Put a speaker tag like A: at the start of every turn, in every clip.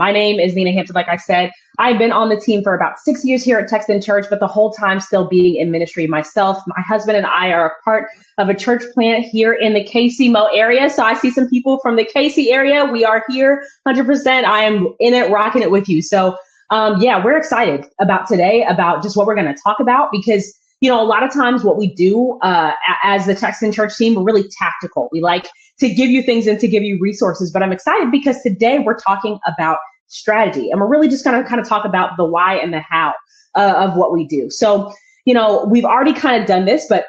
A: My name is Nina Hampton. Like I said, I've been on the team for about 6 years here at Texan Church, but the whole time still being in ministry myself. My husband and I are a part of a church plant here in the KC-Mo area. So I see some people from the KC area. We are here 100%. I am in it, rocking it with you. So yeah, we're excited about today, about just what we're going to talk about, because a lot of times what we do as the Texan Church team, we're really tactical. We like to give you things and to give you resources, but I'm excited because today we're talking about strategy, and we're really just going to kind of talk about the why and the how of what we do. So, we've already kind of done this, but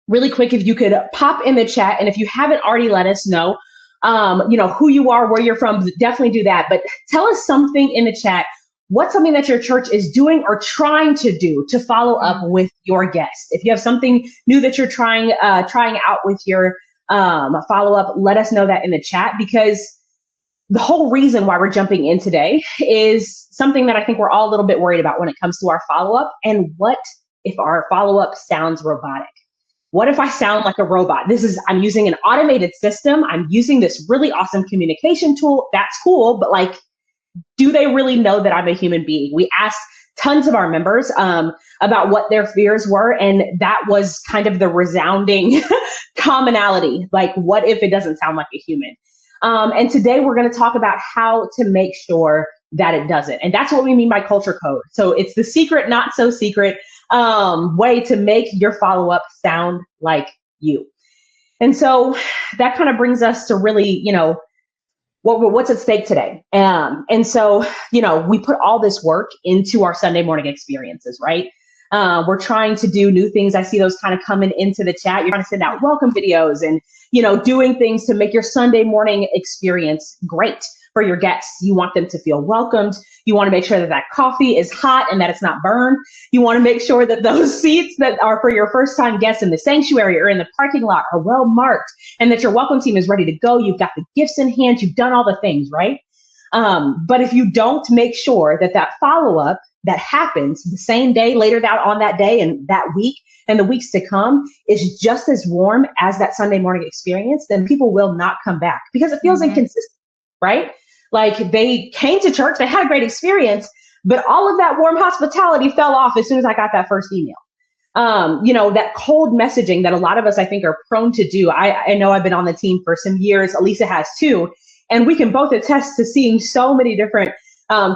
A: really quick, if you could pop in the chat, and if you haven't already let us know, who you are, where you're from, definitely do that. But tell us something in the chat. What's something that your church is doing or trying to do to follow up with your guests? If you have something new that you're trying out with your follow up, let us know that in the chat, because the whole reason why we're jumping in today is something that I think we're all a little bit worried about when it comes to our follow up. And what if our follow up sounds robotic? What if I sound like a robot? I'm using an automated system. I'm using this really awesome communication tool. That's cool, but do they really know that I'm a human being? We asked tons of our members about what their fears were, and that was kind of the resounding commonality. What if it doesn't sound like a human? And today we're going to talk about how to make sure that it doesn't. And that's what we mean by culture code. So it's the secret, not so secret way to make your follow-up sound like you. And so that kind of brings us to really, what's at stake today. And so, we put all this work into our Sunday morning experiences, right? We're trying to do new things. I see those kind of coming into the chat. You're trying to send out welcome videos and, doing things to make your Sunday morning experience great for your guests. You want them to feel welcomed. You want to make sure that coffee is hot and that it's not burned. You want to make sure that those seats that are for your first time guests in the sanctuary or in the parking lot are well marked, and that your welcome team is ready to go. You've got the gifts in hand. You've done all the things, right? But if you don't make sure that follow-up that happens the same day, later on that day and that week and the weeks to come is just as warm as that Sunday morning experience, then people will not come back because it feels inconsistent, right? They came to church, they had a great experience, but all of that warm hospitality fell off as soon as I got that first email. That cold messaging that a lot of us, I think, are prone to do. I know I've been on the team for some years. Alisa has too. And we can both attest to seeing so many different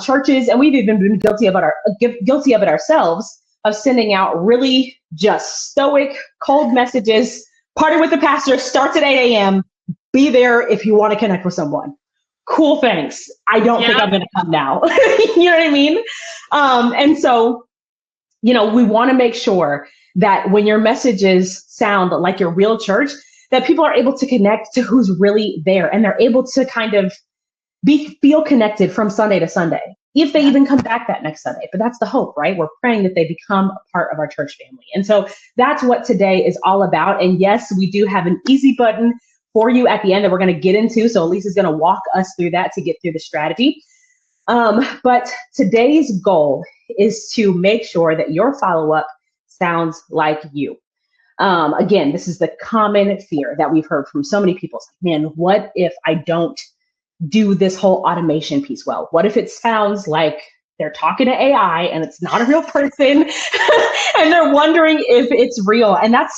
A: churches, and we've even been guilty of it ourselves, of sending out really just stoic, cold messages. Party with the pastor starts at 8 a.m. Be there if you want to connect with someone. Cool, thanks. I don't think I'm going to come now. You know what I mean? And so, we want to make sure that when your messages sound like your real church, that people are able to connect to who's really there, and they're able to kind of feel connected from Sunday to Sunday, if they even come back that next Sunday. But that's the hope, right? We're praying that they become a part of our church family. And so that's what today is all about. And yes, we do have an easy button for you at the end that we're going to get into. So Alisa's going to walk us through that to get through the strategy. But today's goal is to make sure that your follow-up sounds like you. Again, this is the common fear that we've heard from so many people. It's like, man, what if I don't do this whole automation piece well? What if it sounds like they're talking to AI and it's not a real person and they're wondering if it's real? And that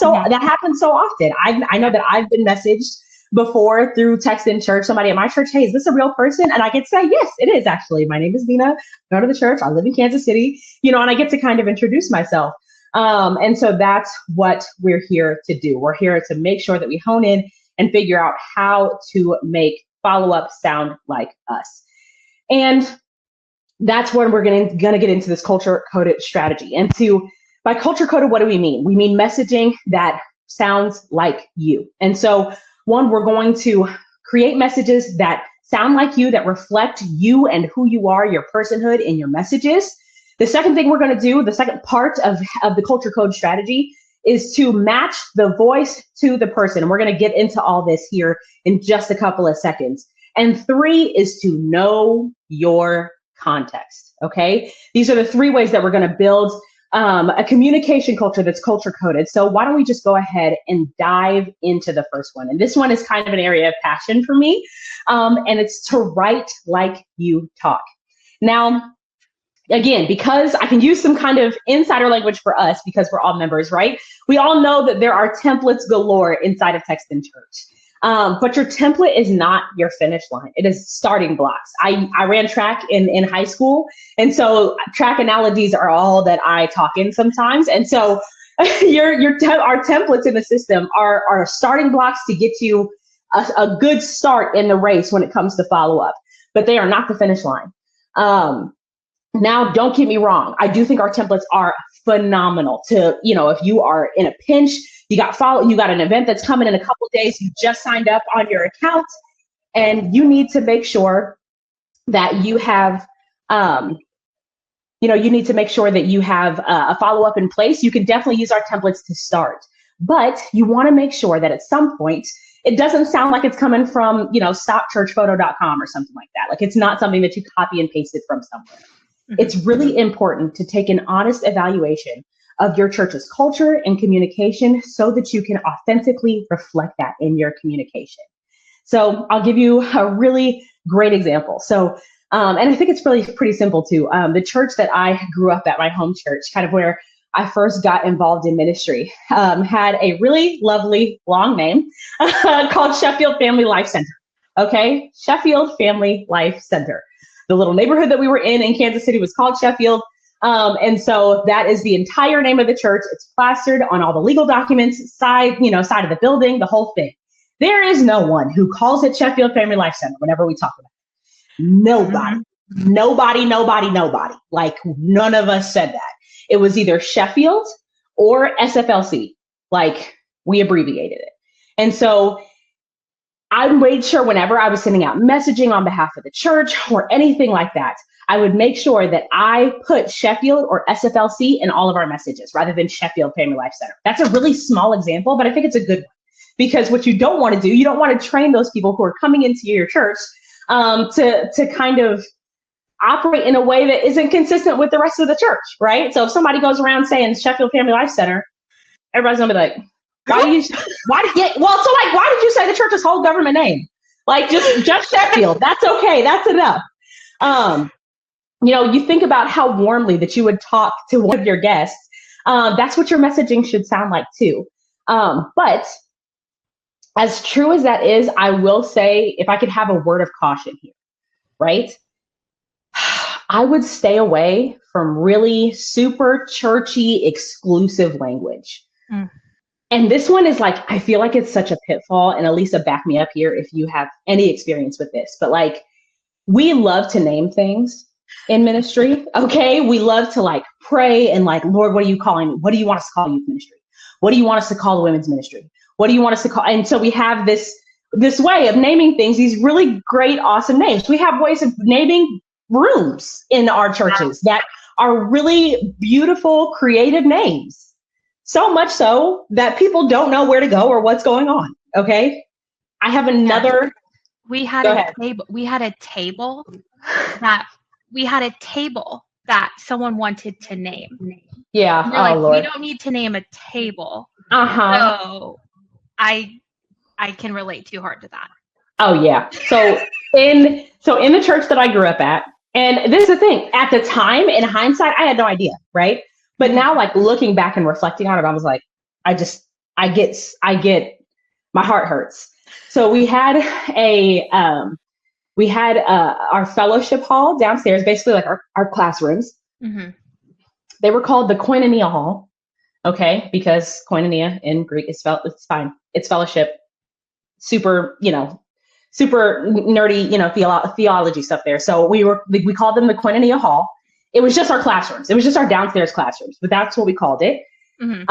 A: happens so often. I know that I've been messaged before through text in church, somebody at my church, hey, is this a real person? And I get to say, yes, it is actually. My name is Nina. I go to the church. I live in Kansas City, and I get to kind of introduce myself. And so that's what we're here to do. We're here to make sure that we hone in and figure out how to make follow-up sound like us. And that's when we're going to get into this culture-coded strategy. And by culture-coded, what do we mean? We mean messaging that sounds like you. And so one, we're going to create messages that sound like you, that reflect you and who you are, your personhood in your messages. The second thing we're going to do, the second part of the culture code strategy, is to match the voice to the person. And we're going to get into all this here in just a couple of seconds. And 3 is to know your context. Okay. These are the 3 ways that we're going to build a communication culture that's culture coded. So why don't we just go ahead and dive into the first one? And this one is kind of an area of passion for me. And it's to write like you talk. Now, again, because I can use some kind of insider language for us because we're all members, right? We all know that there are templates galore inside of Text in Church. But your template is not your finish line. It is starting blocks. I ran track in high school. And so track analogies are all that I talk in sometimes. And so our templates in the system are starting blocks to get you a good start in the race when it comes to follow up, but they are not the finish line. Now, don't get me wrong. I do think our templates are phenomenal to, if you are in a pinch, you got an event that's coming in a couple of days, you just signed up on your account, and you need to make sure that you have, you need to make sure that you have a follow-up in place. You can definitely use our templates to start, but you want to make sure that at some point, it doesn't sound like it's coming from, stopchurchphoto.com or something like that. Like, it's not something that you copy and pasted from somewhere. Mm-hmm. It's really important to take an honest evaluation of your church's culture and communication so that you can authentically reflect that in your communication. So I'll give you a really great example. So, and I think it's really pretty simple too. The church that I grew up at, my home church, kind of where I first got involved in ministry, had a really lovely long name called Sheffield Family Life Center. Okay, Sheffield Family Life Center. The little neighborhood that we were in Kansas City was called Sheffield. And so that is the entire name of the church. It's plastered on all the legal documents, side of the building, the whole thing. There is no one who calls it Sheffield Family Life Center whenever we talk about it. Nobody. Like, none of us said that. It was either Sheffield or SFLC. Like, we abbreviated it. And so I made sure whenever I was sending out messaging on behalf of the church or anything like that, I would make sure that I put Sheffield or SFLC in all of our messages rather than Sheffield Family Life Center. That's a really small example, but I think it's a good one, because what you don't want to do, you don't want to train those people who are coming into your church to kind of operate in a way that isn't consistent with the rest of the church, right? So if somebody goes around saying Sheffield Family Life Center, everybody's gonna be like, why did you say the church's whole government name? Like, just Sheffield. That's okay. That's enough. You think about how warmly that you would talk to one of your guests. That's what your messaging should sound like too. But as true as that is, I will say, if I could have a word of caution here, right? I would stay away from really super churchy, exclusive language. Mm. And this one is like, I feel like it's such a pitfall. And Alisa, back me up here if you have any experience with this. But like, we love to name things in ministry. Okay. We love to like pray and like, Lord, what are you calling me? What do you want us to call youth ministry? What do you want us to call the women's ministry? What do you want us to call? And so we have this way of naming things, these really great, awesome names. We have ways of naming rooms in our churches that are really beautiful, creative names. So much so that people don't know where to go or what's going on. Okay. I have another.
B: We had a table that someone wanted to name.
A: Yeah.
B: Oh, like, Lord. We don't need to name a table. So I can relate too hard to that.
A: Oh yeah. So in the church that I grew up at, and this is the thing, at the time, in hindsight, I had no idea, right? But now, like, looking back and reflecting on it, I was like, I get, my heart hurts. So we had our fellowship hall downstairs, basically like our classrooms. Mm-hmm. They were called the Koinonia Hall, okay? Because koinonia in Greek it's fine. It's fellowship, super nerdy, theology stuff there. So we called them the Koinonia Hall. It was just our classrooms. It was just our downstairs classrooms, but that's what we called it. Mm-hmm.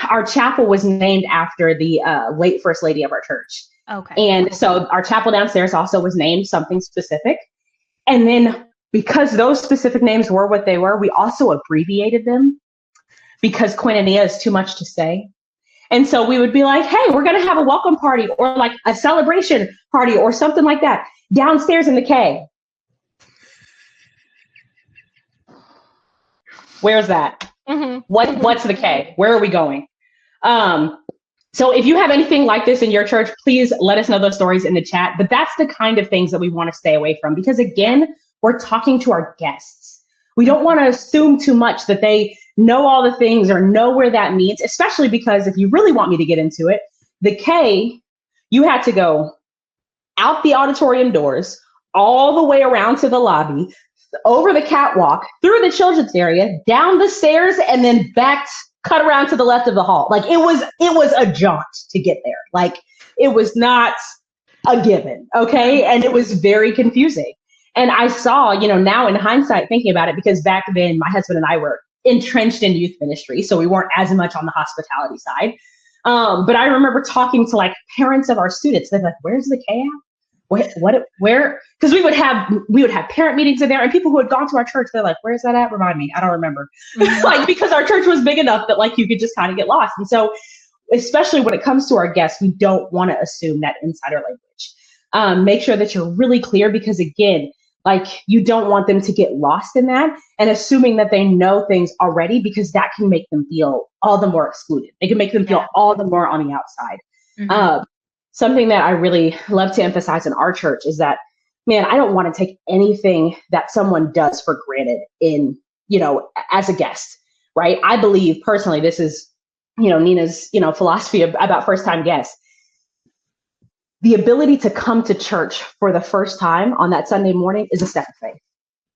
A: Our chapel was named after the late first lady of our church.
B: Okay.
A: And so our chapel downstairs also was named something specific. And then because those specific names were what they were, we also abbreviated them because koinonia is too much to say. And so we would be like, hey, we're going to have a welcome party or like a celebration party or something like that downstairs in the K. Where's that? Mm-hmm. What's the K? Where are we going? So if you have anything like this in your church, please let us know those stories in the chat. But that's the kind of things that we want to stay away from, because again, we're talking to our guests. We don't want to assume too much that they know all the things or know where that means, especially because if you really want me to get into it, the K, you had to go out the auditorium doors, all the way around to the lobby, over the catwalk, through the children's area, down the stairs, and then back, cut around to the left of the hall. Like it was a jaunt to get there. Like it was not a given. Okay. And it was very confusing. And I saw, now in hindsight, thinking about it, because back then my husband and I were entrenched in youth ministry, so we weren't as much on the hospitality side. But I remember talking to like parents of our students. They're like, "Where's the K at? Where?" Because we would have parent meetings in there, and people who had gone to our church, they're like, "Where's that at? Remind me. I don't remember." Like, because our church was big enough that like you could just kind of get lost. And so, especially when it comes to our guests, we don't want to assume that insider language. Make sure that you're really clear, because again, like you don't want them to get lost in that and assuming that they know things already, because that can make them feel all the more excluded. It can make them feel all the more on the outside. Mm-hmm. Something that I really love to emphasize in our church is that, man, I don't want to take anything that someone does for granted as a guest, right? I believe personally, this is, Nina's, philosophy about first-time guests. The ability to come to church for the first time on that Sunday morning is a step of faith.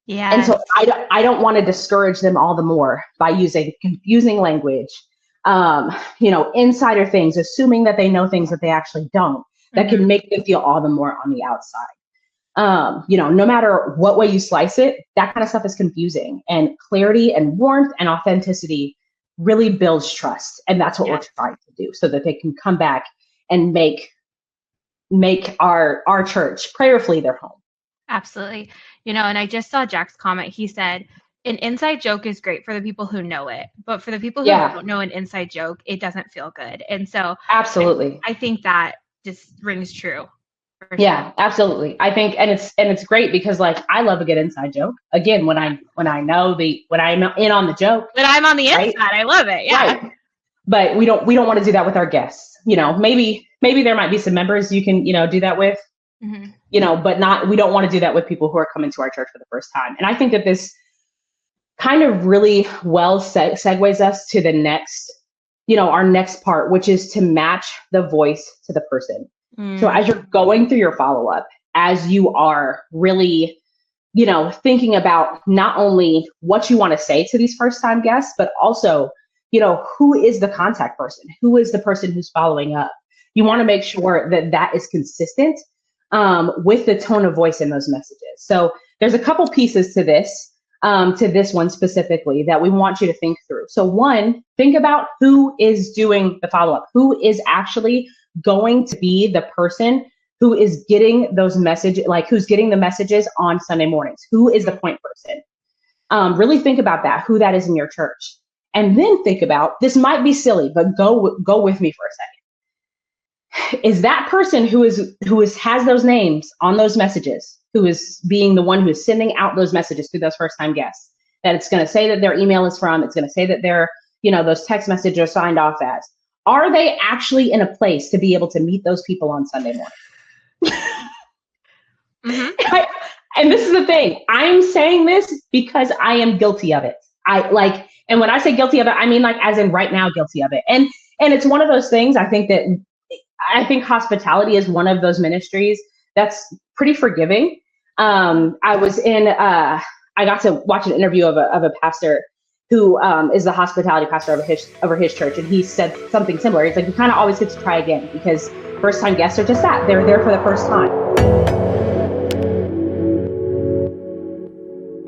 B: Yeah.
A: And so I don't want to discourage them all the more by using confusing language, insider things, assuming that they know things that they actually don't, that can make them feel all the more on the outside. No matter what way you slice it, that kind of stuff is confusing, and clarity and warmth and authenticity really builds trust. And that's what we're trying to do, so that they can come back and make our church prayerfully their home.
B: Absolutely. And I just saw Jack's comment. He said, an inside joke is great for the people who know it, but for the people who don't know an inside joke, it doesn't feel good. And so
A: absolutely,
B: I think that just rings true.
A: Yeah, absolutely. I think, and it's great because like, I love a good inside joke. Again, when I'm in on the joke,
B: when I'm on the inside, I love it. Yeah.
A: Right. But we don't want to do that with our guests. Maybe there might be some members you can, do that with, but we don't want to do that with people who are coming to our church for the first time. And I think that this kind of really well segues us to the next, our next part, which is to match the voice to the person. So as you're going through your follow-up, as you are really, thinking about not only what you want to say to these first-time guests, but also, who is the contact person? Who is the person who's following up? You want to make sure that is consistent with the tone of voice in those messages. So there's a couple pieces to this one specifically that we want you to think through. So one, think about who is doing the follow-up, who is actually going to be the person who is getting those messages, like who's getting the messages on Sunday mornings, who is the point person. Really think about that, who that is in your church. And then think about, this might be silly, but go with me for a second. Is that person who has those names on those messages, who is being the one who is sending out those messages to those first-time guests, that it's going to say that their email is from, it's going to say that their, those text messages are signed off as, are they actually in a place to be able to meet those people on Sunday morning? And this is the thing, I'm saying this because I am guilty of it. And when I say guilty of it, I mean like as in right now guilty of it. And it's one of those things, I think hospitality is one of those ministries that's pretty forgiving. I got to watch an interview of a pastor who is the hospitality pastor over his church. And he said something similar. He's like, you kind of always get to try again, because first time guests are just that. They're there for the first time.